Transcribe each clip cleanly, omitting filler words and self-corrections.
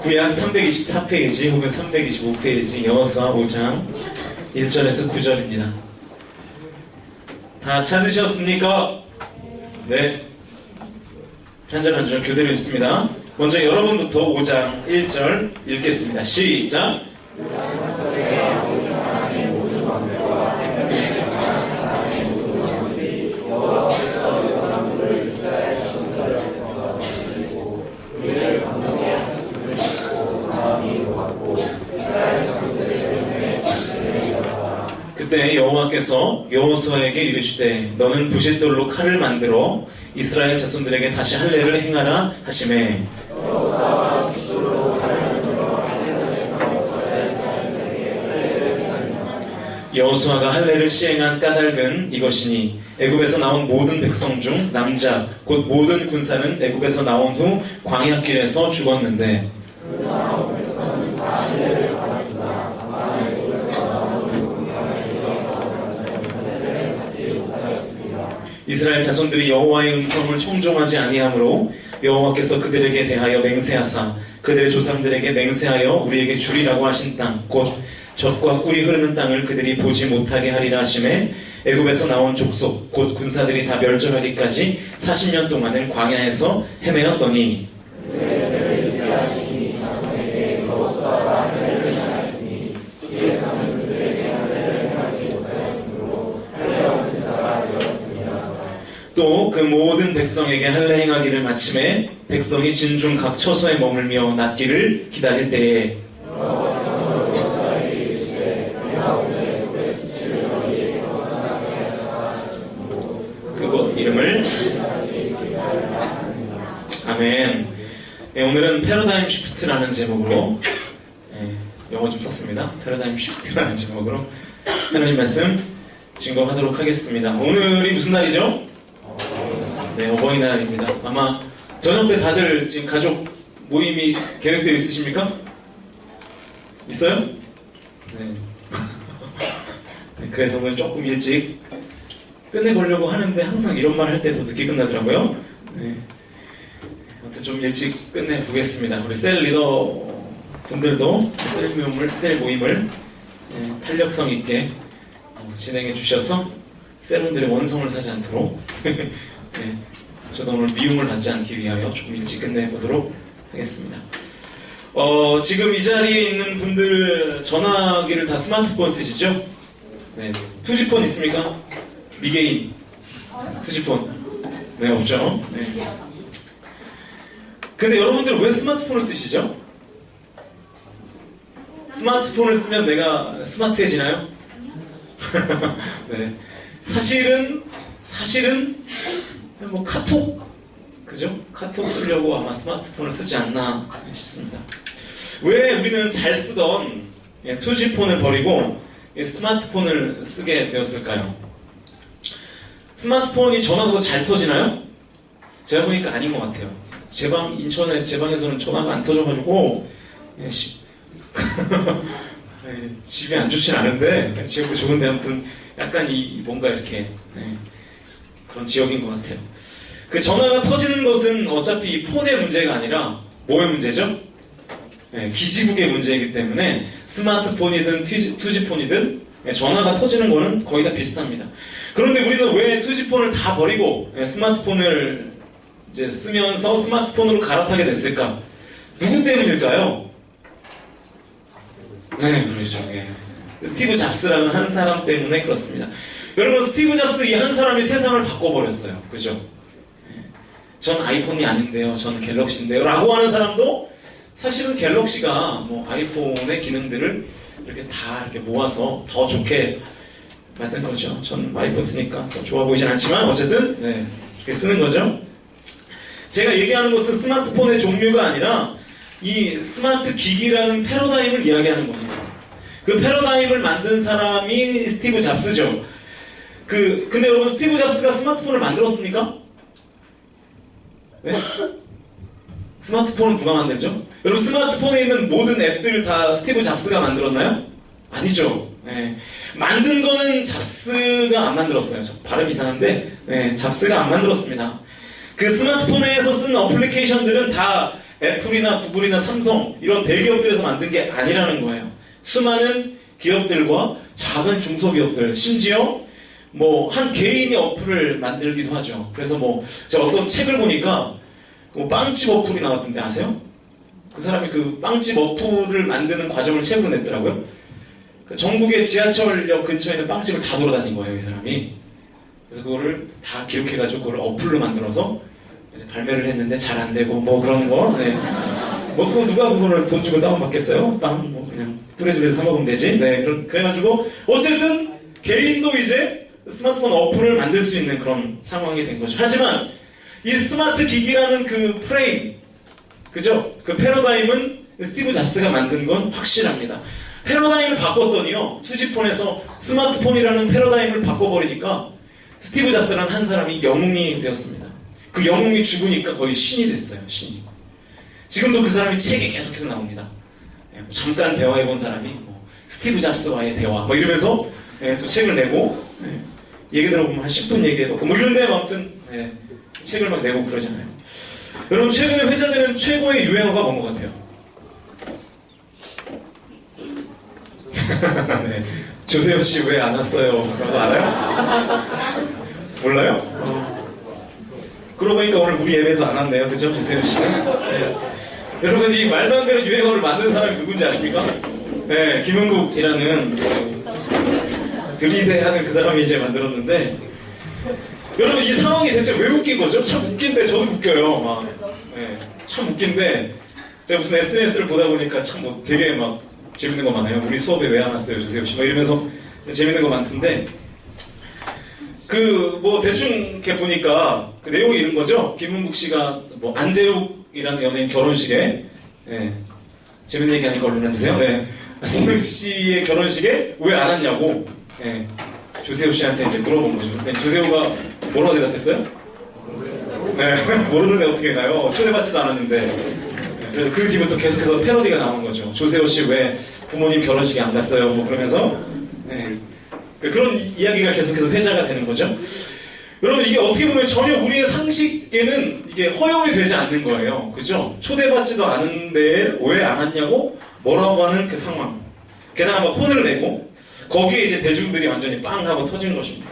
구약 324페이지 혹은 325페이지 여호수아 5장 1절에서 9절입니다. 다 찾으셨습니까? 네. 한 절 한 절 교대로 있습니다. 먼저 여러분부터 5장 1절 읽겠습니다. 시작! 그때 여호와께서 여호수아에게 이르시되 너는 부싯돌로 칼을 만들어 이스라엘 자손들에게 다시 할례를 행하라 하시매 여호수아가 할례를 시행한 까닭은 이것이니 애굽에서 나온 모든 백성 중 남자 곧 모든 군사는 애굽에서 나온 후 광야길에서 죽었는데 이스라엘 자손들이 여호와의 음성을 청종하지 아니하므로 여호와께서 그들에게 대하여 맹세하사 그들의 조상들에게 맹세하여 우리에게 주리라고 하신 땅 곧 젖과 꿀이 흐르는 땅을 그들이 보지 못하게 하리라 하시매 애굽에서 나온 족속 곧 군사들이 다 멸절하기까지 40년 동안을 광야에서 헤매었더니 또 그 모든 백성에게 할례 행하기를 마침에 백성이 진중 각 처소에 머물며 낫기를 기다릴 때에 그곳 이름을 아멘. 네, 오늘은 패러다임 시프트라는 제목으로 영어 좀 썼습니다. 패러다임 시프트라는 제목으로 하나님 말씀 증거하도록 하겠습니다. 오늘이 무슨 날이죠? 네, 어버이날입니다. 아마 저녁 때 다들 지금 가족 모임이 계획되어 있으십니까? 있어요? 네. 네, 그래서 오늘 조금 일찍 끝내보려고 하는데 항상 이런 말 할 때 더 늦게 끝나더라고요. 네. 아무튼 좀 일찍 끝내보겠습니다. 우리 셀 리더 분들도 셀 모임을 탄력성 있게 진행해 주셔서 셀분들의 원성을 사지 않도록 네, 저도 오늘 미움을 받지 않기 위하여 조금 일찍 끝내보도록 하겠습니다. 지금 이 자리에 있는 분들 전화기를 다 스마트폰 쓰시죠? 네, 투지폰 있습니까? 미개인 투지폰 네, 없죠? 네. 근데 여러분들은 왜 스마트폰을 쓰시죠? 스마트폰을 쓰면 내가 스마트해지나요? 네. 사실은 뭐 카톡 그죠? 카톡 쓰려고 아마 스마트폰을 쓰지 않나 싶습니다. 왜 우리는 잘 쓰던 투지폰을 버리고 스마트폰을 쓰게 되었을까요? 스마트폰이 전화가 더 잘 터지나요? 제가 보니까 아닌 것 같아요. 인천에 제 방에서는 전화가 안 터져가지고 집이 안 좋진 않은데 지역도 좋은데 아무튼 약간 뭔가 이렇게 그런 지역인 것 같아요. 그 전화가 터지는 것은 어차피 폰의 문제가 아니라 뭐의 문제죠? 기지국의 문제이기 때문에 스마트폰이든 투지폰이든 전화가 터지는 거는 거의 다 비슷합니다. 그런데 우리는 왜 투지폰을 다 버리고 스마트폰을 이제 쓰면서 스마트폰으로 갈아타게 됐을까? 누구 때문일까요? 네, 그렇죠. 스티브 잡스라는 한 사람 때문에 그렇습니다. 여러분, 스티브 잡스 이 한 사람이 세상을 바꿔버렸어요. 그죠? 전 아이폰이 아닌데요. 전 갤럭시인데요. 라고 하는 사람도 사실은 갤럭시가 뭐 아이폰의 기능들을 이렇게 다 이렇게 모아서 더 좋게 만든 거죠. 전 아이폰 쓰니까 더 좋아 보이진 않지만 어쨌든 이렇게 쓰는 거죠. 제가 얘기하는 것은 스마트폰의 종류가 아니라 이 스마트 기기라는 패러다임을 이야기하는 겁니다. 그 패러다임을 만든 사람이 스티브 잡스죠. 근데 여러분, 스티브 잡스가 스마트폰을 만들었습니까? 네? 스마트폰은 누가 만들죠? 여러분, 스마트폰에 있는 모든 앱들을 다 스티브 잡스가 만들었나요? 아니죠. 만든 거는 잡스가 안 만들었어요. 발음 이상한데 잡스가 안 만들었습니다. 그 스마트폰에서 쓰는 어플리케이션들은 다 애플이나 구글이나 삼성 이런 대기업들에서 만든 게 아니라는 거예요. 수많은 기업들과 작은 중소기업들, 심지어 뭐 한 개인이 어플을 만들기도 하죠. 그래서 뭐 제가 어떤 책을 보니까 뭐 빵집 어플이 나왔던데 아세요? 그 사람이 그 빵집 어플을 만드는 과정을 책으로 냈더라고요. 그 전국의 지하철역 근처에 있는 빵집을 다 돌아다닌 거예요, 이 사람이. 그래서 그거를 다 기록해가지고 그걸 어플로 만들어서 이제 발매를 했는데 잘 안 되고 뭐 그런 거. 네. 뭐 그거 누가 그거를 돈 주고 다운받겠어요? 빵 뭐 그냥 뚜레뚜레 사 먹으면 되지. 네. 그래가지고 어쨌든 개인도 이제 스마트폰 어플을 만들 수 있는 그런 상황이 된 거죠. 하지만 이 스마트 기기라는 그 프레임, 그죠? 그 패러다임은 스티브 잡스가 만든 건 확실합니다. 패러다임을 바꿨더니요, 투지폰에서 스마트폰이라는 패러다임을 바꿔버리니까 스티브 잡스라는 한 사람이 영웅이 되었습니다. 그 영웅이 죽으니까 거의 신이 됐어요, 신이. 지금도 그 사람이 책이 계속해서 나옵니다. 잠깐 대화해본 사람이 뭐 스티브 잡스와의 대화 뭐 이러면서 또 책을 내고 얘기 들어보면 한 10분 얘기해놓고 뭐 이런데 아무튼 책을 막 내고 그러잖아요. 여러분 최근에 회자되는 최고의 유행어가 뭔 것 같아요? 네. 조세호 씨 왜 안 왔어요? 라고 알아요? 몰라요? 그러고 보니까 오늘 우리 예배도 안 왔네요. 그죠? 조세호 씨가. 네. 여러분 이 말도 안 되는 유행어를 만든 사람이 누군지 아십니까? 네, 김은국이라는 들이대하는 그 사람이 이제 만들었는데 여러분 이 상황이 대체 왜 웃긴 거죠? 참 웃긴데 저도 웃겨요. 막. 네, 참 웃긴데 제가 무슨 SNS를 보다 보니까 참 뭐 되게 막 재밌는 거 많아요. 우리 수업에 왜 안 왔어요, 조세호 씨? 막 이러면서 재밌는 거 많던데 그 뭐 대충 이렇게 보니까 그 내용이 이런 거죠. 김은국 씨가 뭐 안재욱이라는 연예인 결혼식에 재밌는 얘기 하니까 얼른 해주세요. 네. 안재욱 씨의 결혼식에 왜 안 왔냐고 조세호 씨한테 이제 물어본 거죠. 근데 조세호가 뭐라고 대답했어요? 네, 모르는데 어떻게 가요? 초대받지도 않았는데. 그래서 그 뒤부터 계속해서 패러디가 나오는 거죠. 조세호 씨 왜 부모님 결혼식에 안 갔어요? 뭐 그러면서 그런 이야기가 계속해서 회자가 되는 거죠. 여러분 이게 어떻게 보면 전혀 우리의 상식에는 이게 허용이 되지 않는 거예요. 그죠? 초대받지도 않은데 왜 안 왔냐고 뭐라고 하는 그 상황. 게다가 막 혼을 내고 거기에 이제 대중들이 완전히 빵 하고 터진 것입니다.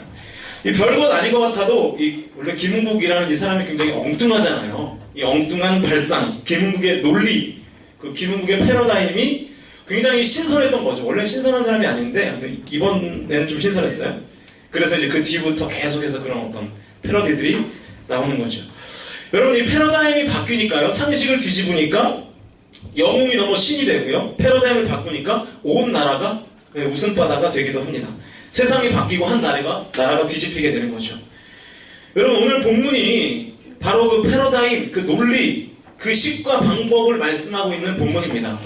이 별것 아닌 것 같아도 원래 김은국이라는 이 사람이 굉장히 엉뚱하잖아요. 이 엉뚱한 발상, 김은국의 논리, 그 김은국의 패러다임이 굉장히 신선했던 거죠. 원래 신선한 사람이 아닌데 아무튼 이번에는 좀 신선했어요. 그래서 이제 그 뒤부터 계속해서 그런 어떤 패러디들이 나오는 거죠. 여러분 이 패러다임이 바뀌니까요. 상식을 뒤집으니까 영웅이 넘어 신이 되고요. 패러다임을 바꾸니까 온 나라가 웃음바다가 되기도 합니다. 세상이 바뀌고 한 나라가 뒤집히게 되는 거죠. 여러분 오늘 본문이 바로 그 패러다임, 그 논리, 그 식과 방법을 말씀하고 있는 본문입니다.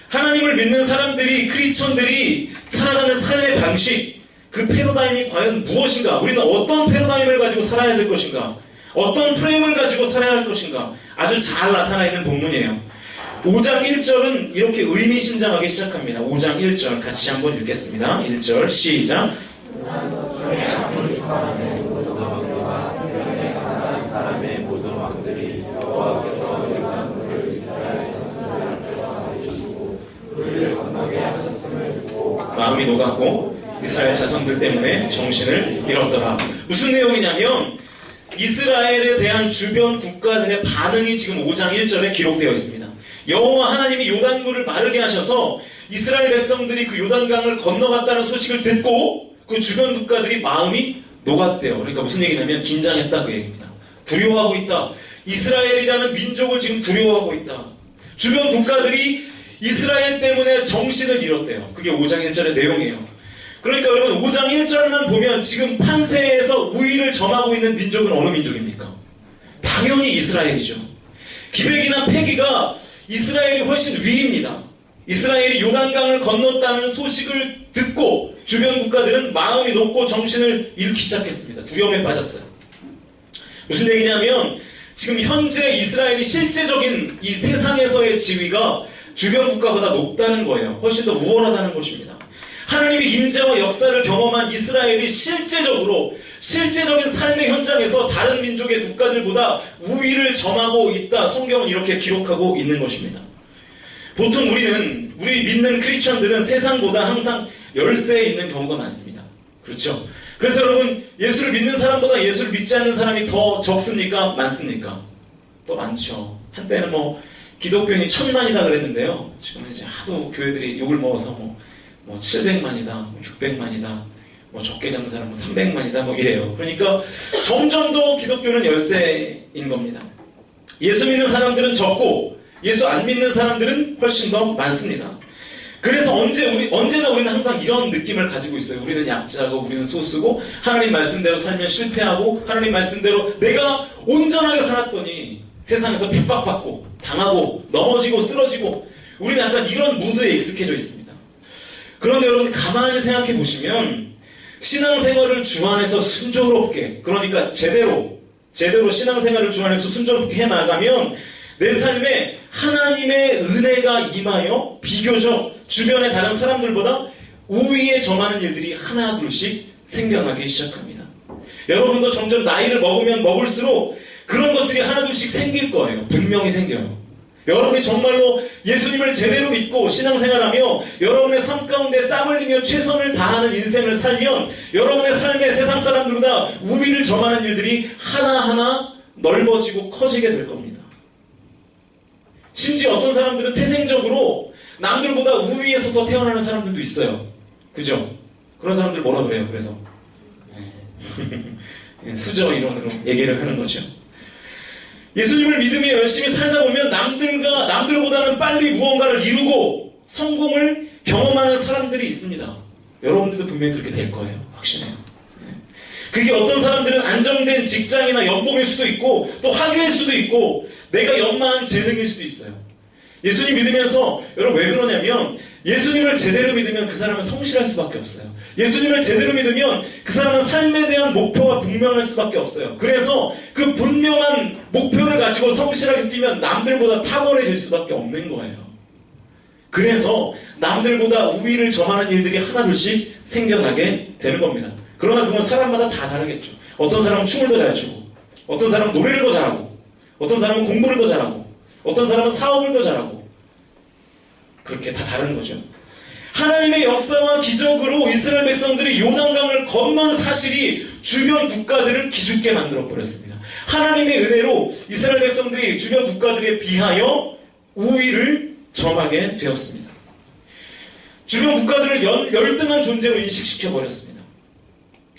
하나님을 믿는 사람들이, 크리스천들이 살아가는 삶의 방식, 그 패러다임이 과연 무엇인가? 우리는 어떤 패러다임을 가지고 살아야 될 것인가? 어떤 프레임을 가지고 살아야 할 것인가? 아주 잘 나타나 있는 본문이에요. 5장 1절은 이렇게 의미심장하게 시작합니다. 5장 1절 같이 한번 읽겠습니다. 1절 시작. 마음이 녹았고 이스라엘 자손들 때문에 정신을 잃었더라. 무슨 내용이냐면 이스라엘에 대한 주변 국가들의 반응이 지금 5장 1절에 기록되어 있습니다. 여호와 하나님이 요단물을 마르게 하셔서 이스라엘 백성들이 그 요단강을 건너갔다는 소식을 듣고 그 주변 국가들이 마음이 녹았대요. 그러니까 무슨 얘기냐면 긴장했다 그 얘기입니다. 두려워하고 있다. 이스라엘이라는 민족을 지금 두려워하고 있다. 주변 국가들이 이스라엘 때문에 정신을 잃었대요. 그게 5장 1절의 내용이에요. 그러니까 여러분 5장 1절만 보면 지금 판세에서 우위를 점하고 있는 민족은 어느 민족입니까? 당연히 이스라엘이죠. 기백이나 패기가 이스라엘이 훨씬 위입니다. 이스라엘이 요단강을 건넜다는 소식을 듣고 주변 국가들은 마음이 높고 정신을 잃기 시작했습니다. 두려움에 빠졌어요. 무슨 얘기냐면 지금 현재 이스라엘이 실제적인 이 세상에서의 지위가 주변 국가보다 높다는 거예요. 훨씬 더 우월하다는 것입니다. 하나님의 임재와 역사를 경험한 이스라엘이 실제적인 삶의 현장에서 다른 민족의 국가들보다 우위를 점하고 있다. 성경은 이렇게 기록하고 있는 것입니다. 보통 우리 믿는 크리스천들은 세상보다 항상 열세에 있는 경우가 많습니다. 그렇죠? 그래서 여러분, 예수를 믿는 사람보다 예수를 믿지 않는 사람이 더 적습니까? 많습니까? 더 많죠. 한때는 기독교인이 1000만이다 그랬는데요. 지금은 이제 하도 교회들이 욕을 먹어서 700만이다, 600만이다, 적게 잡는 사람은 300만이다, 이래요. 그러니까 점점 더 기독교는 열세인 겁니다. 예수 믿는 사람들은 적고, 예수 안 믿는 사람들은 훨씬 더 많습니다. 그래서 언제나 우리는 항상 이런 느낌을 가지고 있어요. 우리는 약자고, 우리는 소수고, 하나님 말씀대로 살면 실패하고, 하나님 말씀대로 내가 온전하게 살았더니 세상에서 핍박받고, 당하고, 넘어지고, 쓰러지고, 우리는 약간 이런 무드에 익숙해져 있습니다. 그런데 여러분, 가만히 생각해 보시면, 신앙생활을 주 안에서 순조롭게, 그러니까 제대로 신앙생활을 주 안에서 순조롭게 해나가면, 내 삶에 하나님의 은혜가 임하여 비교적 주변의 다른 사람들보다 우위에 점하는 일들이 하나둘씩 생겨나기 시작합니다. 여러분도 점점 나이를 먹으면 먹을수록 그런 것들이 하나둘씩 생길 거예요. 분명히 생겨요. 여러분이 정말로 예수님을 제대로 믿고 신앙생활하며 여러분의 삶 가운데 땀 흘리며 최선을 다하는 인생을 살면 여러분의 삶에 세상 사람들보다 우위를 점하는 일들이 하나하나 넓어지고 커지게 될 겁니다. 심지어 어떤 사람들은 태생적으로 남들보다 우위에 서서 태어나는 사람들도 있어요. 그죠? 그런 사람들 뭐라 그래요? 그래서 수저 이론으로 얘기를 하는 거죠. 예수님을 믿으며 열심히 살다 보면 남들보다는 빨리 무언가를 이루고 성공을 경험하는 사람들이 있습니다. 여러분들도 분명히 그렇게 될 거예요. 확신해요. 그게 어떤 사람들은 안정된 직장이나 연봉일 수도 있고 또 학위일 수도 있고 내가 연마한 재능일 수도 있어요. 예수님 믿으면서 여러분 왜 그러냐면 예수님을 제대로 믿으면 그 사람은 성실할 수밖에 없어요. 예수님을 제대로 믿으면 그 사람은 삶에 대한 목표가 분명할 수밖에 없어요. 그래서 그 분명한 목표를 가지고 성실하게 뛰면 남들보다 탁월해질 수밖에 없는 거예요. 그래서 남들보다 우위를 점하는 일들이 하나둘씩 생겨나게 되는 겁니다. 그러나 그건 사람마다 다 다르겠죠. 어떤 사람은 춤을 더 잘 추고 어떤 사람은 노래를 더 잘하고 어떤 사람은 공부를 더 잘하고 어떤 사람은 사업을 더 잘하고 그렇게 다 다른 거죠. 하나님의 역사와 기적으로 이스라엘 백성들이 요단강을 건넌 사실이 주변 국가들을 기죽게 만들어버렸습니다. 하나님의 은혜로 이스라엘 백성들이 주변 국가들에 비하여 우위를 점하게 되었습니다. 주변 국가들을 열등한 존재로 인식시켜버렸습니다.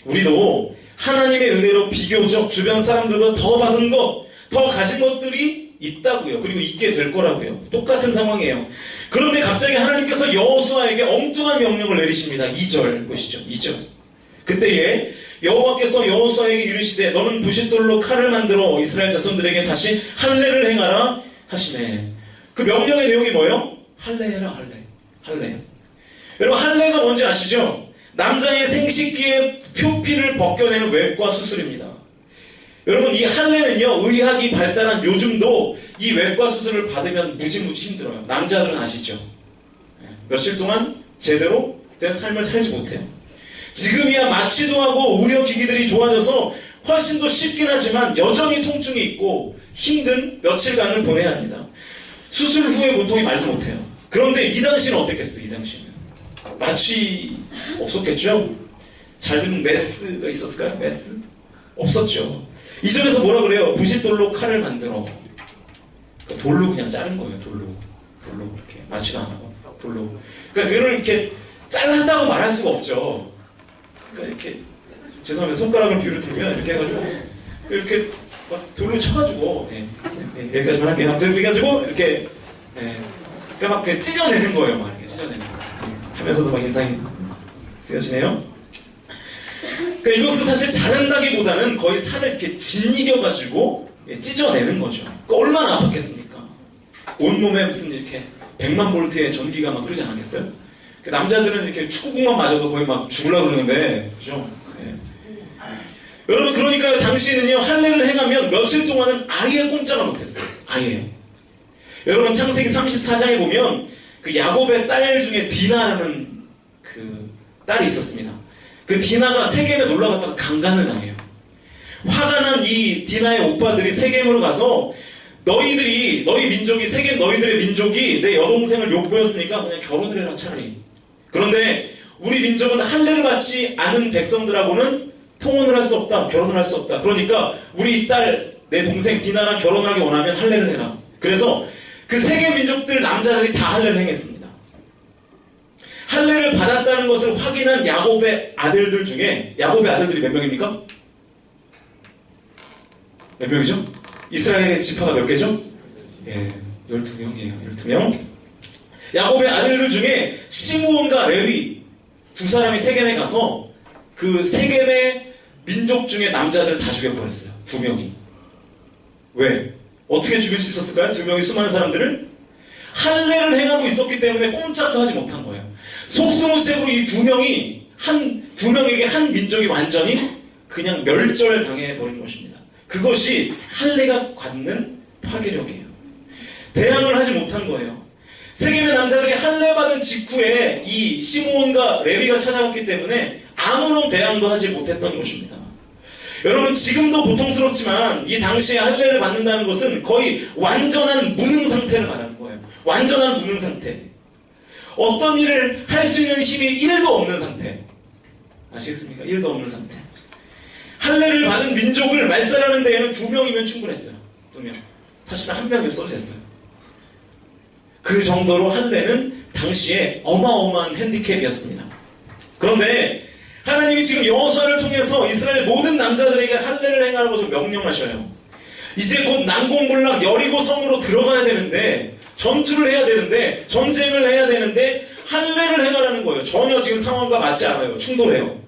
우리도 하나님의 은혜로 비교적 주변 사람들보다 더 받은 것, 더 가진 것들이 있다고요. 그리고 있게 될 거라고요. 똑같은 상황이에요. 그런데 갑자기 하나님께서 여호수아에게 엉뚱한 명령을 내리십니다. 2절 보시죠. 2절. 그때에 여호와께서 여호수아에게 이르시되 너는 부싯돌로 칼을 만들어 이스라엘 자손들에게 다시 할례를 행하라 하시네. 그 명령의 내용이 뭐예요? 할례해라. 할례. 여러분 할례가 뭔지 아시죠? 남자의 생식기의 표피를 벗겨내는 외과 수술입니다. 여러분 이 할례는요 의학이 발달한 요즘도 이 외과 수술을 받으면 무지무지 힘들어요. 남자들은 아시죠? 며칠 동안 제대로 된 삶을 살지 못해요. 지금이야 마취도 하고 의료기기들이 좋아져서 훨씬 더 쉽긴 하지만 여전히 통증이 있고 힘든 며칠간을 보내야 합니다. 수술 후에 고통이 말도 못해요. 그런데 이 당시는 어땠겠어요? 이 당시는 마취 없었겠죠? 잘 들으면 메스가 있었을까요? 메스? 없었죠. 이전에서 뭐라 그래요? 부싯돌로 칼을 만들어. 돌로 그냥 자른 거예요. 돌로 이렇게 마취도 안 하고 돌로. 그러니까 그걸 이렇게 잘랐다고 말할 수가 없죠. 그러니까 이렇게 죄송합니다. 손가락을 비유를 들면 이렇게 해가지고 이렇게 막 돌로 쳐가지고 여기까지만 할게요. 그래가지고 이렇게 그러니까 막 찢어내는 거예요. 막 이렇게 찢어내는 거. 하면서도 막 인상이 쓰여지네요. 그러니까 이것은 사실 자른다기보다는 거의 살을 이렇게 짓이겨가지고 찢어내는 거죠. 그러니까 얼마나 아팠겠습니까? 온몸에 무슨 이렇게 100만 볼트의 전기가 막 흐르지 않았겠어요? 남자들은 이렇게 축구공만 맞아도 거의 막 죽으려고 그러는데, 그죠? 네. 여러분, 그러니까 당시에는요, 할례를 행하면 며칠 동안은 아예 꼼짝을 못했어요. 아예. 여러분, 창세기 34장에 보면 그 야곱의 딸 중에 디나라는 그 딸이 있었습니다. 그 디나가 세겜에 놀러 갔다가 강간을 당해요. 화가 난 이 디나의 오빠들이 세겜으로 가서 너희 민족이, 세겜 너희들의 민족이 내 여동생을 욕보였으니까 그냥 결혼을 해라 차라리. 그런데 우리 민족은 할례를 받지 않은 백성들하고는 통혼을 할 수 없다. 결혼을 할 수 없다. 그러니까 우리 딸, 내 동생 디나랑 결혼을 하기 원하면 할례를 해라. 그래서 그 세계 민족들 남자들이 다 할례를 행했습니다. 할례를 받았다는 것을 확인한 야곱의 아들들 중에, 야곱의 아들들이 몇 명입니까? 몇 명이죠? 이스라엘의 지파가 몇 개죠? 예, 12명이에요. 12명. 야곱의 아들들 중에 시므온과 레위 두 사람이 세겜에 가서 그 세겜의 민족 중에 남자들을 다 죽여버렸어요. 2명이. 왜? 어떻게 죽일 수 있었을까요? 2명이 수많은 사람들을? 할례를 행하고 있었기 때문에 꼼짝도 하지 못한 거예요. 속수무책으로 이 2명에게 한 민족이 완전히 그냥 멸절당해버린 것입니다. 그것이 할례가 갖는 파괴력이에요. 대항을 하지 못한 거예요. 세겜의 남자들이 할례 받은 직후에 이 시므온과 레위가 찾아왔기 때문에 아무런 대항도 하지 못했던 것입니다. 여러분, 지금도 고통스럽지만 이 당시에 할례를 받는다는 것은 거의 완전한 무능 상태를 말하는 거예요. 완전한 무능 상태. 어떤 일을 할 수 있는 힘이 1도 없는 상태. 아시겠습니까? 1도 없는 상태. 할례를 받은 민족을 말살하는 데에는 2명이면 충분했어요. 2명. 사실은 1명이었어도 됐어요. 그 정도로 할례는 당시에 어마어마한 핸디캡이었습니다. 그런데 하나님이 지금 여호수아를 통해서 이스라엘 모든 남자들에게 할례를 행하라고 좀 명령하셔요. 이제 곧 난공불락 여리고 성으로 들어가야 되는데, 전투를 해야 되는데, 전쟁을 해야 되는데 할례를 행하라는 거예요. 전혀 지금 상황과 맞지 않아요. 충돌해요.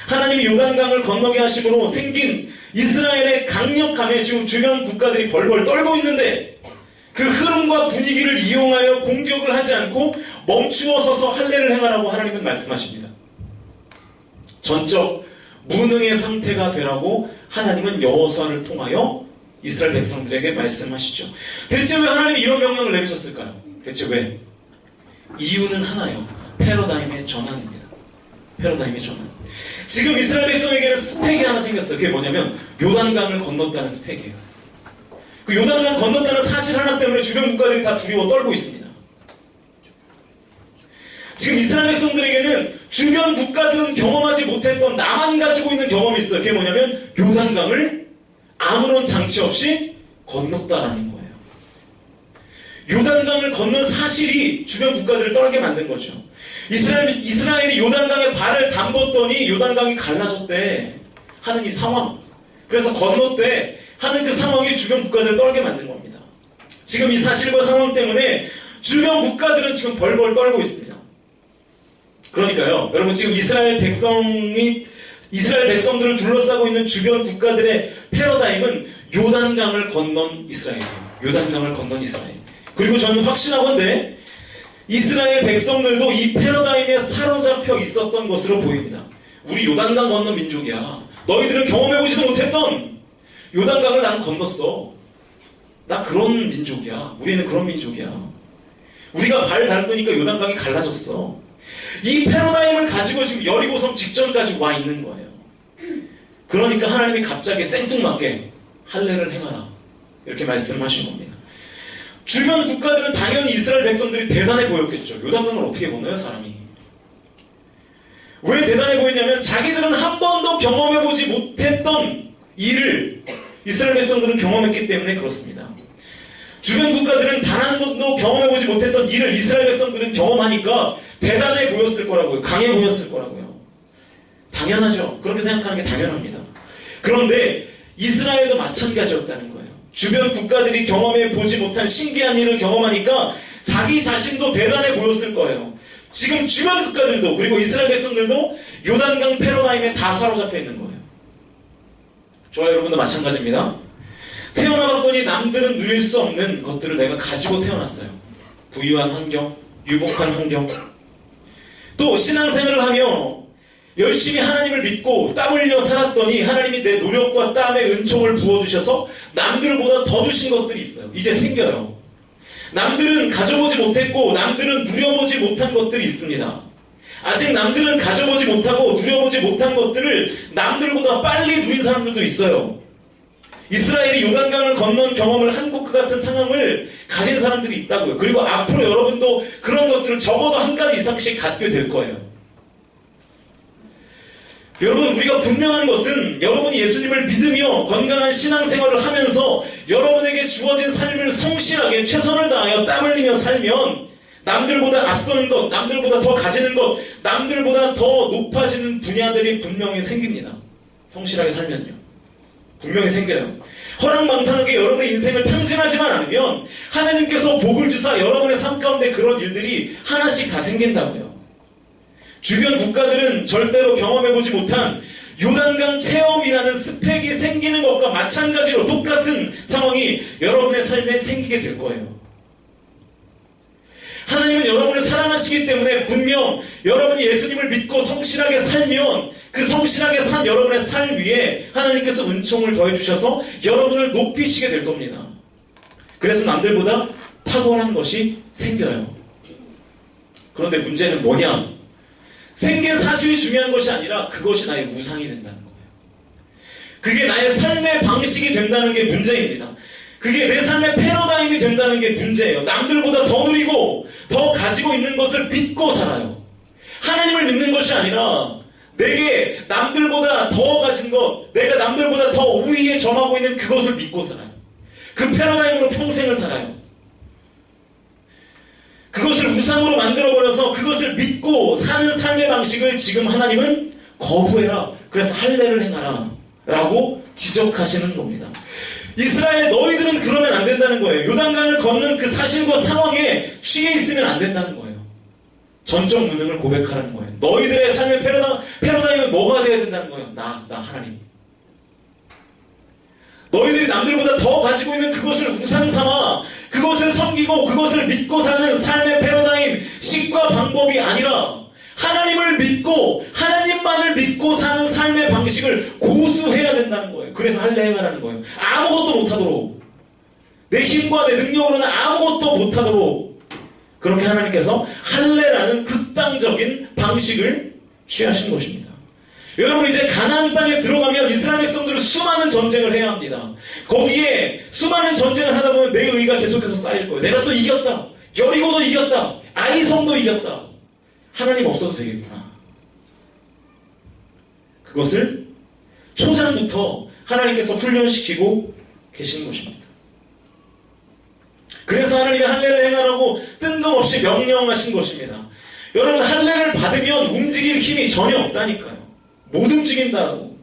하나님이 요단강을 건너게 하심으로 생긴 이스라엘의 강력함에 지금 주변 국가들이 벌벌 떨고 있는데, 그 흐름과 분위기를 이용하여 공격을 하지 않고 멈추어 서서 할례를 행하라고 하나님은 말씀하십니다. 전적 무능의 상태가 되라고 하나님은 여호수아를 통하여 이스라엘 백성들에게 말씀하시죠. 대체 왜 하나님이 이런 명령을 내리셨을까요? 대체 왜? 이유는 하나예요. 패러다임의 전환입니다. 패러다임의 전환. 지금 이스라엘 백성에게는 스펙이 하나 생겼어요. 그게 뭐냐면 요단강을 건넜다는 스펙이에요. 그 요단강 건넜다는 사실 하나 때문에 주변 국가들이 다 두려워 떨고 있습니다. 지금 이스라엘 백성들에게는 주변 국가들은 경험하지 못했던 나만 가지고 있는 경험이 있어요. 그게 뭐냐면 요단강을 아무런 장치 없이 건넜다라는 거예요. 요단강을 건넌 사실이 주변 국가들을 떨게 만든 거죠. 이스라엘이 요단강에 발을 담궜더니 요단강이 갈라졌대 하는 이 상황. 그래서 건넜대 하는 그 상황이 주변 국가들을 떨게 만든 겁니다. 지금 이 사실과 상황 때문에 주변 국가들은 지금 벌벌 떨고 있습니다. 그러니까요, 여러분, 지금 이스라엘 백성들을 둘러싸고 있는 주변 국가들의 패러다임은 요단강을 건넌 이스라엘이에요. 요단강을 건넌 이스라엘. 그리고 저는 확신하건대 이스라엘 백성들도 이 패러다임에 사로잡혀 있었던 것으로 보입니다. 우리 요단강 건넌 민족이야. 너희들은 경험해보지도 못했던 요단강을 난 건넜어. 나 그런 민족이야. 우리는 그런 민족이야. 우리가 발 밟으니까 요단강이 갈라졌어. 이 패러다임을 가지고 지금 여리고성 직전까지 와 있는 거예요. 그러니까 하나님이 갑자기 생뚱맞게 할례를 행하라 이렇게 말씀하신 겁니다. 주변 국가들은 당연히 이스라엘 백성들이 대단해 보였겠죠. 요단강을 어떻게 건너요, 사람이? 왜 대단해 보이냐면 자기들은 한 번도 경험해보지 못했던 일을 이스라엘 백성들은 경험했기 때문에 그렇습니다. 주변 국가들은 단 한 번도 경험해보지 못했던 일을 이스라엘 백성들은 경험하니까 대단해 보였을 거라고요. 강해 보였을 거라고요. 당연하죠. 그렇게 생각하는 게 당연합니다. 그런데 이스라엘도 마찬가지였다는 거예요. 주변 국가들이 경험해보지 못한 신기한 일을 경험하니까 자기 자신도 대단해 보였을 거예요. 지금 주변 국가들도, 그리고 이스라엘 백성들도 요단강 패러다임에 다 사로잡혀 있는 거예요. 저와 여러분도 마찬가지입니다. 태어나봤더니 남들은 누릴 수 없는 것들을 내가 가지고 태어났어요. 부유한 환경, 유복한 환경. 또 신앙생활을 하며 열심히 하나님을 믿고 땀 흘려 살았더니 하나님이 내 노력과 땀에 은총을 부어주셔서 남들보다 더 주신 것들이 있어요. 이제 생겨요. 남들은 가져보지 못했고 남들은 누려보지 못한 것들이 있습니다. 아직 남들은 가져보지 못하고 누려보지 못한 것들을 남들보다 빨리 누린 사람들도 있어요. 이스라엘이 요단강을 건넌 경험을 한국과 같은 상황을 가진 사람들이 있다고요. 그리고 앞으로 여러분도 그런 것들을 적어도 한 가지 이상씩 갖게 될 거예요. 여러분, 우리가 분명한 것은 여러분이 예수님을 믿으며 건강한 신앙생활을 하면서 여러분에게 주어진 삶을 성실하게 최선을 다하여 땀 흘리며 살면 남들보다 앞서는 것, 남들보다 더 가지는 것, 남들보다 더 높아지는 분야들이 분명히 생깁니다. 성실하게 살면요. 분명히 생겨요. 허랑방탕하게 여러분의 인생을 탕진하지만 않으면 하나님께서 복을 주사 여러분의 삶 가운데 그런 일들이 하나씩 다 생긴다고요. 주변 국가들은 절대로 경험해보지 못한 요단강 체험이라는 스펙이 생기는 것과 마찬가지로 똑같은 상황이 여러분의 삶에 생기게 될 거예요. 하나님은 여러분을 사랑하시기 때문에 분명 여러분이 예수님을 믿고 성실하게 살면 그 성실하게 산 여러분의 삶 위에 하나님께서 은총을 더해주셔서 여러분을 높이시게 될 겁니다. 그래서 남들보다 탁월한 것이 생겨요. 그런데 문제는 뭐냐? 생긴 사실이 중요한 것이 아니라 그것이 나의 우상이 된다는 거예요. 그게 나의 삶의 방식이 된다는 게 문제입니다. 그게 내 삶의 패러다임이 된다는 게 문제예요. 남들보다 더 누리고 더 가지고 있는 것을 믿고 살아요. 하나님을 믿는 것이 아니라 내게 남들보다 더 가진 것, 내가 남들보다 더 우위에 점하고 있는 그것을 믿고 살아요. 그 패러다임으로 평생을 살아요. 그것을 우상으로 만들어버려서 그것을 믿고 사는 삶의 방식을 지금 하나님은 거부해라. 그래서 할례를 행하라 라고 지적하시는 겁니다. 이스라엘 너희들은 그러면 안 된다는 거예요. 요단강을 건넌 그 사실과 상황에 취해 있으면 안 된다는 거예요. 전적 무능을 고백하라는 거예요. 너희들의 삶의 패러다임은 뭐가 되어야 된다는 거예요? 나 하나님. 너희들이 남들보다 더 가지고 있는 그것을 우상 삼아 그것을 섬기고 그것을 믿고 사는 삶의 패러다임, 식과 방법이 아니라 하나님을 믿고 하나님만을 믿고 사는 삶의 방식을 고수해야 된다는 거예요. 그래서 할례 행하라는 거예요. 아무것도 못하도록, 내 힘과 내 능력으로는 아무것도 못하도록 그렇게 하나님께서 할례라는 극단적인 방식을 취하신 것입니다. 여러분, 이제 가나안 땅에 들어가면 이스라엘 백성들은 수많은 전쟁을 해야 합니다. 거기에 수많은 전쟁을 하다 보면 내 의가 계속해서 쌓일 거예요. 내가 또 이겼다. 여리고도 이겼다. 아이성도 이겼다. 하나님 없어도 되겠구나. 그것을 초장부터 하나님께서 훈련시키고 계신 것입니다. 그래서 하나님이 할례를 행하라고 뜬금없이 명령하신 것입니다. 여러분, 할례를 받으면 움직일 힘이 전혀 없다니까요. 못 움직인다고.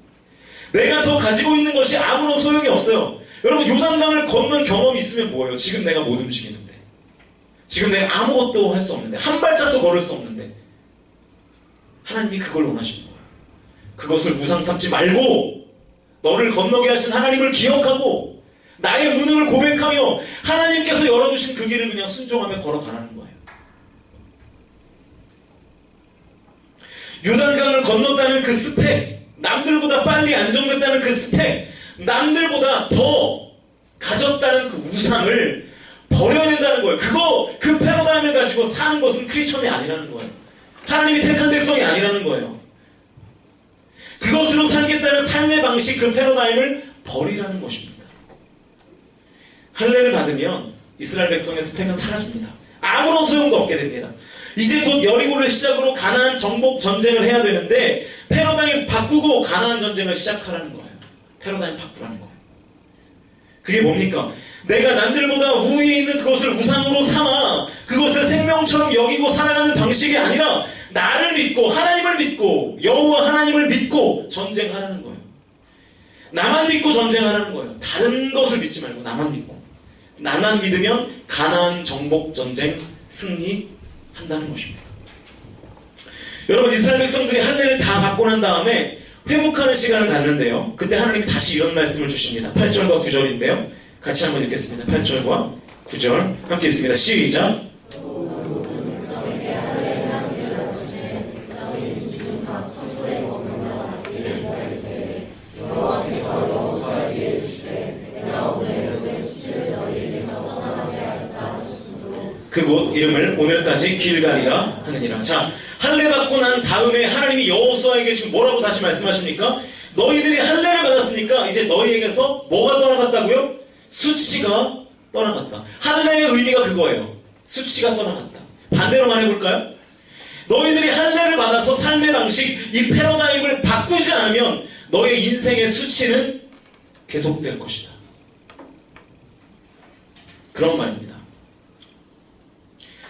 내가 더 가지고 있는 것이 아무런 소용이 없어요. 여러분, 요단강을 건넌 경험이 있으면 뭐예요? 지금 내가 못 움직이는데, 지금 내가 아무것도 할 수 없는데, 한 발짝도 걸을 수 없는데, 하나님이 그걸 원하시는 거예요. 그것을 우상 삼지 말고 너를 건너게 하신 하나님을 기억하고 나의 무능을 고백하며 하나님께서 열어주신 그 길을 그냥 순종하며 걸어가라는 거예요. 요단강을 건넜다는 그 스펙, 남들보다 빨리 안정됐다는 그 스펙, 남들보다 더 가졌다는 그 우상을 버려야 된다는 거예요. 그 패러다임을 가지고 사는 것은 크리스천이 아니라는 거예요. 하나님이 택한 백성이 아니라는 거예요. 그것으로 살겠다는 삶의 방식, 그 패러다임을 버리라는 것입니다. 할례를 받으면 이스라엘 백성의 스펙은 사라집니다. 아무런 소용도 없게 됩니다. 이제 곧 여리고를 시작으로 가나안 정복 전쟁을 해야 되는데 패러다임 바꾸고 가나안 전쟁을 시작하라는 거예요. 패러다임 바꾸라는 거예요. 그게 뭡니까? 내가 남들보다 우위에 있는 그것을 우상으로 삼아 그것을 생명처럼 여기고 살아가는 방식이 아니라 나를 믿고 하나님을 믿고 여호와 하나님을 믿고 전쟁하라는 거예요. 나만 믿고 전쟁하라는 거예요. 다른 것을 믿지 말고 나만 믿고. 나만 믿으면 가나안 정복 전쟁 승리한다는 것입니다. 여러분, 이스라엘 백성들이 할례를 다 받고 난 다음에 회복하는 시간을 갖는데요. 그때 하나님이 다시 이런 말씀을 주십니다. 8절과 9절인데요. 같이 한번 읽겠습니다. 8절과 9절 함께 읽습니다. 시작. 그곳 이름을 오늘까지 길갈이라 하느니라. 자, 할례 받고 난 다음에 하나님이 여호수아에게 지금 뭐라고 다시 말씀하십니까? 너희들이 할례를 받았으니까 이제 너희에게서 뭐가 떠나갔다고요? 수치가 떠나갔다. 할례의 의미가 그거예요. 수치가 떠나갔다. 반대로 말해볼까요? 너희들이 할례를 받아서 삶의 방식, 이 패러다임을 바꾸지 않으면 너의 인생의 수치는 계속될 것이다. 그런 말입니다.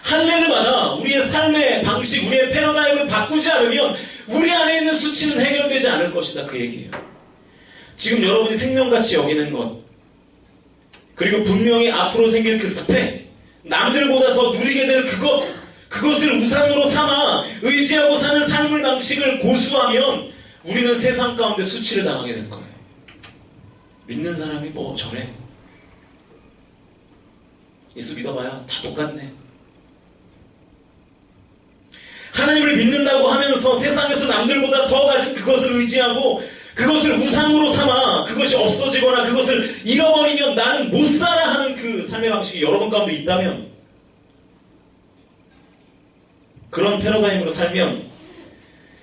할례를 받아 우리의 삶의 방식, 우리의 패러다임을 바꾸지 않으면 우리 안에 있는 수치는 해결되지 않을 것이다. 그 얘기예요. 지금 여러분이 생명같이 여기는 것, 그리고 분명히 앞으로 생길 그 스펙, 남들보다 더 누리게 될 그것을 우상으로 삼아 의지하고 사는 삶의 방식을 고수하면 우리는 세상 가운데 수치를 당하게 될 거예요. 믿는 사람이 뭐 저래, 예수 믿어봐야 다 똑같네. 하나님을 믿는다고 하면서 세상에서 남들보다 더 가진 그것을 의지하고 그것을 우상으로 삼아 그것이 없어지거나 그것을 잃어버리면 나는 못 살아 하는 그 삶의 방식이 여러분 가운데 있다면, 그런 패러다임으로 살면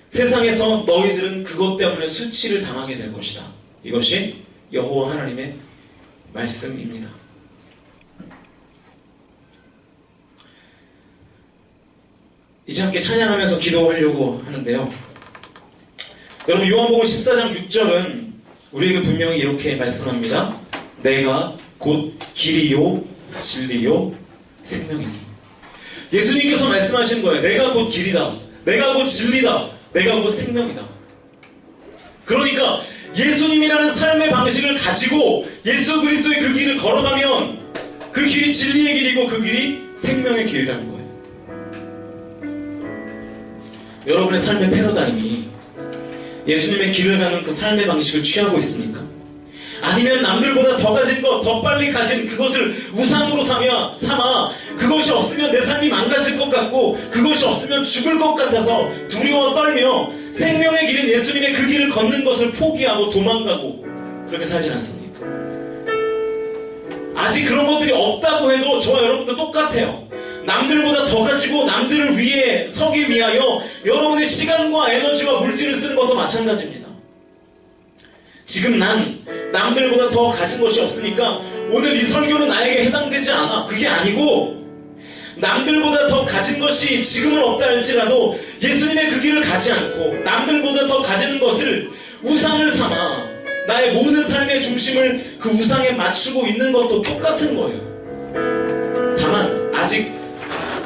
세상에서 너희들은 그것 때문에 수치를 당하게 될 것이다. 이것이 여호와 하나님의 말씀입니다. 이제 함께 찬양하면서 기도하려고 하는데요. 여러분, 요한복음 14장 6절은 우리에게 분명히 이렇게 말씀합니다. 내가 곧 길이요 진리요 생명이니. 예수님께서 말씀하신 거예요. 내가 곧 길이다, 내가 곧 진리다, 내가 곧 생명이다. 그러니까 예수님이라는 삶의 방식을 가지고 예수 그리스도의 그 길을 걸어가면 그 길이 진리의 길이고 그 길이 생명의 길이라는 거예요. 여러분의 삶의 패러다임이 예수님의 길을 가는 그 삶의 방식을 취하고 있습니까? 아니면 남들보다 더 가진 것, 더 빨리 가진 그것을 우상으로 삼아 그것이 없으면 내 삶이 망가질 것 같고 그것이 없으면 죽을 것 같아서 두려워 떨며 생명의 길인 예수님의 그 길을 걷는 것을 포기하고 도망가고 그렇게 살진 않습니까? 아직 그런 것들이 없다고 해도 저와 여러분도 똑같아요. 남들보다 더 가지고 남들을 위해 서기 위하여 여러분의 시간과 에너지와 물질을 쓰는 것도 마찬가지입니다. 지금 난 남들보다 더 가진 것이 없으니까 오늘 이 설교는 나에게 해당되지 않아. 그게 아니고 남들보다 더 가진 것이 지금은 없다 할지라도 예수님의 그 길을 가지 않고 남들보다 더 가지는 것을 우상을 삼아 나의 모든 삶의 중심을 그 우상에 맞추고 있는 것도 똑같은 거예요. 다만 아직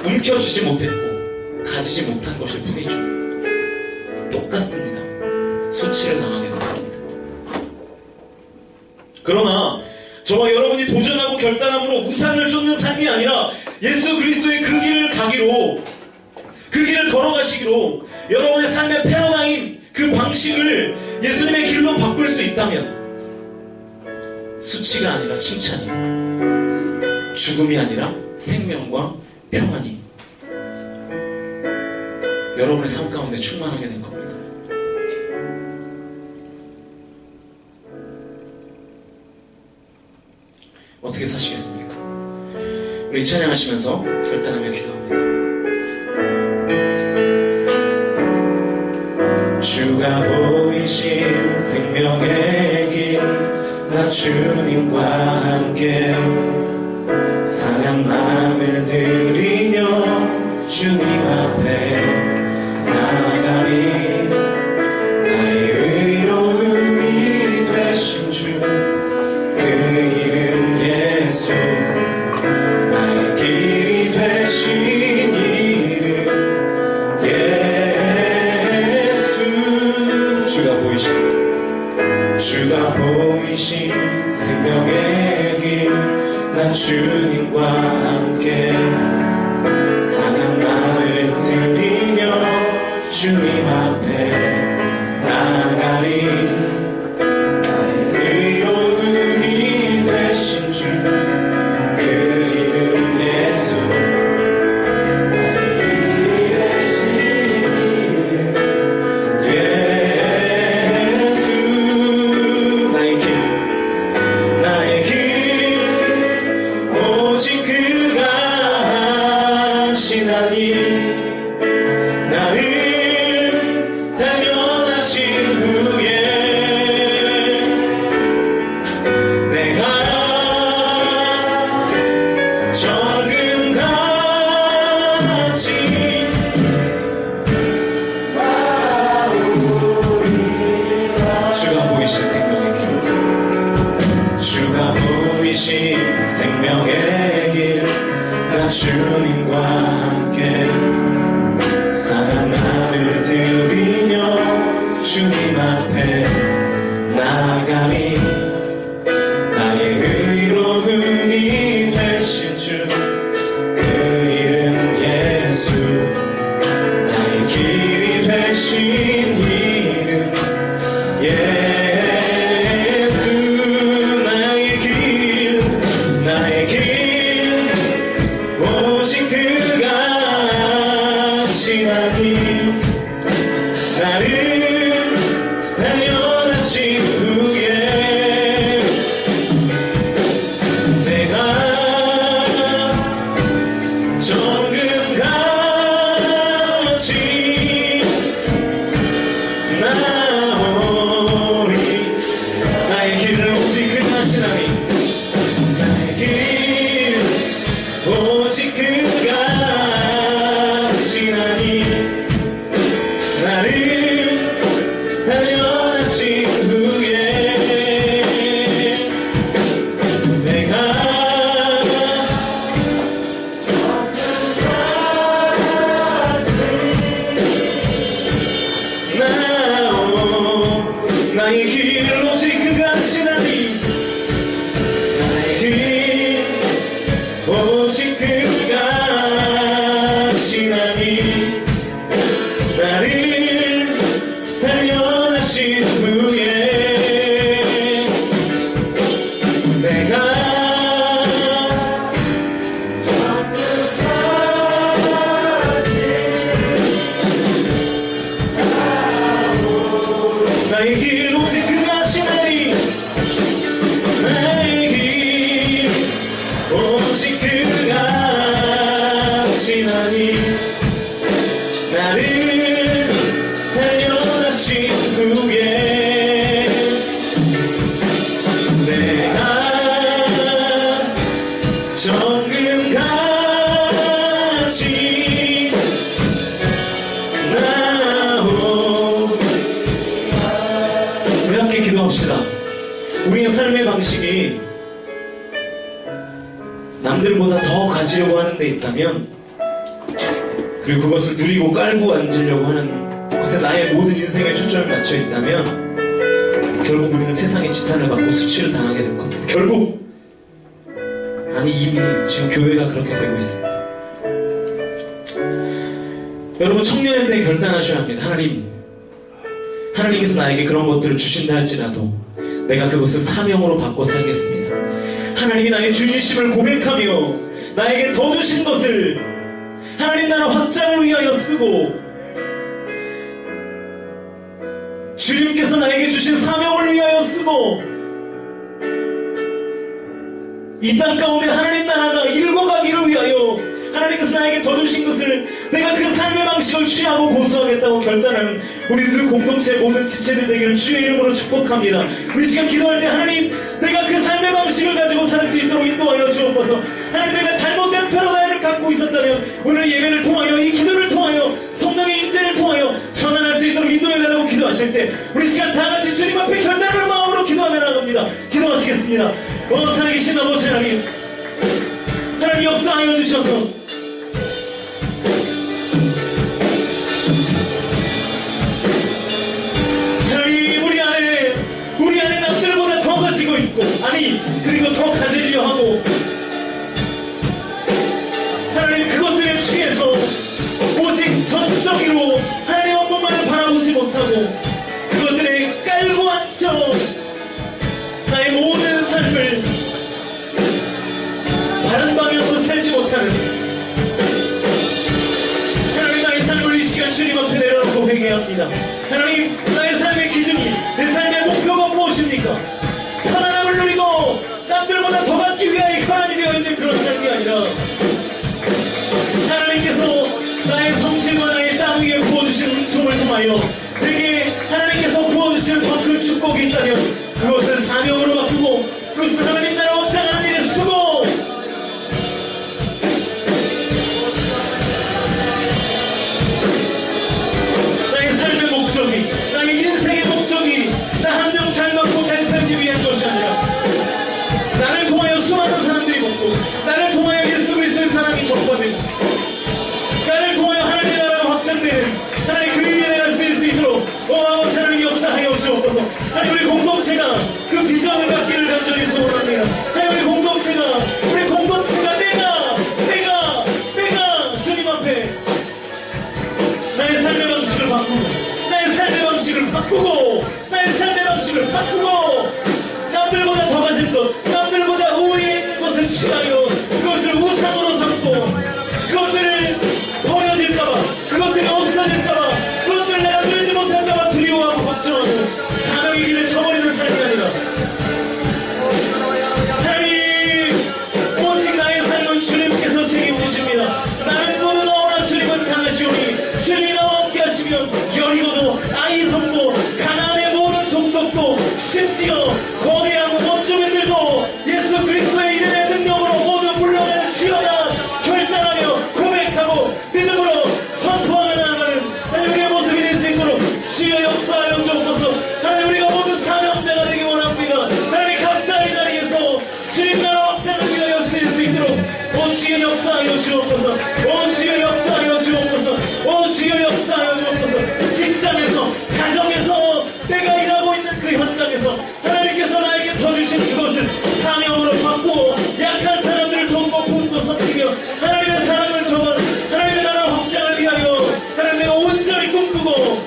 움켜쥐지 못했고 가지지 못한 것일 뿐이죠. 똑같습니다. 수치를 당하게 됩니다. 그러나 저와 여러분이 도전하고 결단함으로 우상을 쫓는 삶이 아니라 예수 그리스도의 그 길을 가기로, 그 길을 걸어가시기로 여러분의 삶의 패러다임, 그 방식을 예수님의 길로 바꿀 수 있다면 수치가 아니라 칭찬이, 죽음이 아니라 생명과 평안이 여러분의 삶 가운데 충만하게 된 겁니다. 어떻게 사시겠습니까? 우리 찬양하시면서 결단하며 기도합니다. 주가 보이신 생명의 길, 나 주님과 함께 상한 마음을 들이며 주님 앞에 나아가리. 나의 의로움이 되신 주, 그 이름 예수, 나의 길이 되신 이름 예수. 주가 보이신 생명의 길, 난 주님과 함께 상한 마음을 들이 나를 대면하신 후에 내가 정금같이 주가 보이신 생명의 길, 주가 보이신 생명의 길, 나 주님과 함께 사랑함을 드리며 주님 앞에 나아가리. 나의 의로움이 되신 주, 그 이름 예수. 나의 길이 되신 이름 예수. 나의 길, 나의 길, 오직 그가 하시나니. 나를 대면하신 후에 내가 정금같이 나오리. 나의 길을 오직 그가 하시나니. 나의 길 오직 그가 하시나니. 나를 대면하신 후에 내가 나의 길 오직 그가 하시나니. 나의 길 오직 그가 하시나니. 나를 대면하신 후에 내가 나의 길 오직 그가 하시나니. 나의 길 오직 그가 하시나니. 나를 대면하신 후에 내가 정금같이 나오리. 우리 함께 기도합시다. 우리의 삶의 방식이 남들보다 더 가지려고 하는 데 있다면, 그리고 그것을 누리고 깔고 앉으려고 하는 곳에 나의 모든 인생의 초점을 맞춰 있다면 결국 우리는 세상의 지탄을 받고 수치를 당하게 될 겁니다. 결국, 아니 이미 지금 교회가 그렇게 되고 있습니다. 여러분, 청년에 대해 결단하셔야 합니다. 하나님께서 나에게 그런 것들을 주신다 할지라도 내가 그것을 사명으로 받고 살겠습니다. 하나님이 나의 주인이심을 고백하며 나에게 더 주신 것을 하나님 나라 확장을 위하여 쓰고, 주님께서 나에게 주신 사명을 위하여 쓰고, 이 땅 가운데 하나님 나라가 일궈가기를 위하여 하나님께서 나에게 더 주신 것을 내가 그 삶의 방식을 취하고 고수하겠다고 결단하는 우리들 공동체 모든 지체들 되기를 주의 이름으로 축복합니다. 우리 시간 기도할 때 하나님, 내가 그 삶의 방식을 가지고 살 수 있도록 인도하여 주옵소서. 하나님, 내가 잘못된 패러다임을 갖고 있었다면 오늘 예배를 통하여, 이 기도를 통하여, 성령의 인재를 통하여 전환할 수 있도록 인도해달라고 기도하실 때 우리 시간 다 같이 주님 앞에 결단하는 마음으로 기도하며 나갑니다. 기도하시겠습니다. 살아계신 아버지 하나님, 하나님 역사하여 주셔서 하나님, 우리 안에 남들보다 더 가지고 있고, 아니 그리고 더 가지려 하고, 하나님 그것들에 취해서 오직 전적으로 하나님 한 번만을 바라보지 못하고 그것들에 깔고 앉혀 나의 모든 삶을 바른 방향으로 살지 못하는, 하나님 나의 삶을 이 시간 주님 앞에 내려놓고 회개합니다. 하나님, 나의 삶의 기준이, 내 삶의 목표가 무엇입니까? 편안함을 누리고 남들보다 더 갖기 위하여 편안이 되어 있는 그런 삶이 아니라 하나님께서 은총을 통하여 내게 하나님께서 부어주시는 더 큰 축복이 있다면 그것을 사명으로 바꾸고 그것을 하나님 나라 확장하는 일에 쓰고 나의 삶의 목적이 나의 인생의 목적이 나 한 명 잘 먹고 잘 살기 위한 것이 아니라 나를 통하여 수많은 사람들이 먹고 나를 통하여 예수 그리스도의 사랑이 전파되고 나를 통하여 하나님의 나라가 확장되는 하나님 그 일에 내가 쓰일 수 있도록 아버지 하나님 역사하여 주옵소서. 하나님 우리 공동체가 그 비전을 갖기를 간절히 소원합니다. 하나님 우리 공동체가 내가 주님 앞에 나의 삶의 방식을 바꾸고 남들보다 더 가질 것 남들보다 우위에 있는 것을 취하여 그것을 우상으로 삼고 그것들을 버려질까봐 그것들이 없어질까봐 그것들을 내가 누리지 못할까봐 두려워하고 걱정하고 사명의 길을 저버리는 삶이 아니라 하나님 오직 나의 삶은 주님께서 책임지십니다. 나는 무너오나 주님은 강하시오니 주님이 나와 함께 하시면 여리고도 아이성도 가나안의 모든 족속도 심지어 거대한 원주민들도 예수 그리스도의 이름의 능력으로 모두 물러날지어다 결단하며 고백하고 믿음으로 선포하며 나아가는 하나님 우리의 모습이 될 수 있도록 주여 역사하여 주옵소서. 하나님 우리가 모두 사명자가 되기 원합니다. 하나님 각자의 자리에서 주님 나라 확장을 위하여 쓰일 수 있도록 오 주여 역사하여 주옵소서. 오 주여 역사하여 주옵소서. 오 주여 역사하여 주옵소서. 직장에서 가정에서 내가 일하고 있는 그 현장에서 하나님께서 나에게 더 주신 그것을 사명으로 바꾸어 약한 사람들을 돕고 품고 섬기며 하나님의 사랑을 전하 하나님의 나라 확장을 위하여 하나님 내가 온전히 꿈꾸고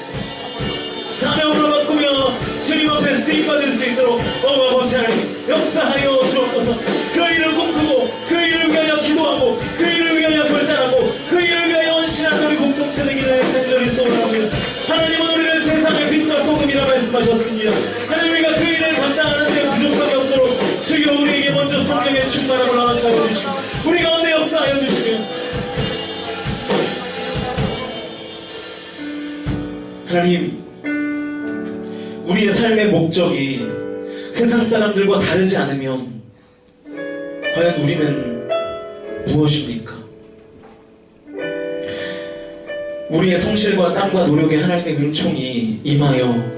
사명으로 바꾸며 주님 앞에 쓰임받을 수 있도록 아버지 하나님 역사하여 주옵소서. 그 일을 꿈꾸고 그 일을 위하여 기도하고 그 일을 위하여 결단하고 그 일을 위하여 헌신하는 우리 공동체 되기를 간절히 소원합니다. 하나님은 우리를 세상의 빛과 소금이라 말씀하셨습니다. 하나님 우리가 그 일을 감당하는 데 부족함이 없도록 주여 우리에게 먼저 성령의 충만함을 허락하여 주시고 우리 가운데 역사하여 주시며 하나님 우리의 삶의 목적이 세상 사람들과 다르지 않으면 과연 우리는 무엇입니까? 우리의 성실과 땀과 노력에 하나님의 은총이 임하여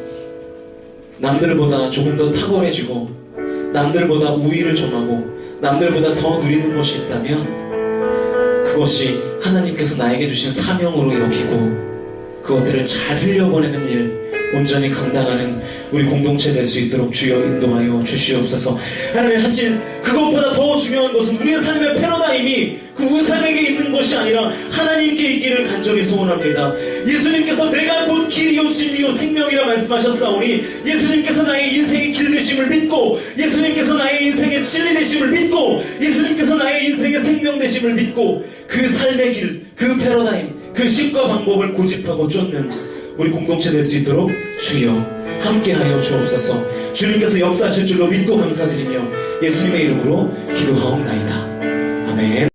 남들보다 조금 더 탁월해지고 남들보다 우위를 점하고 남들보다 더 누리는 것이 있다면 그것이 하나님께서 나에게 주신 사명으로 여기고 그것들을 잘 흘려보내는 일 온전히 감당하는 우리 공동체 될 수 있도록 주여 인도하여 주시옵소서. 하나님 하신 그것보다 더 중요한 것은 우리의 삶의 패러다임이 그 우상에게 있는 것이 아니라 하나님께 있기를 간절히 소원합니다. 예수님께서 내가 곧 길이요 진리요 생명이라 말씀하셨사오니 예수님께서 나의 인생의 길 되심을 믿고 예수님께서 나의 인생의 진리 되심을 믿고 예수님께서 나의 인생의 생명 되심을 믿고 그 삶의 길, 그 패러다임, 그 식과 방법을 고집하고 쫓는 우리 공동체 될 수 있도록 주여 함께하여 주옵소서. 주님께서 역사하실 줄로 믿고 감사드리며 예수님의 이름으로 기도하옵나이다. 아멘.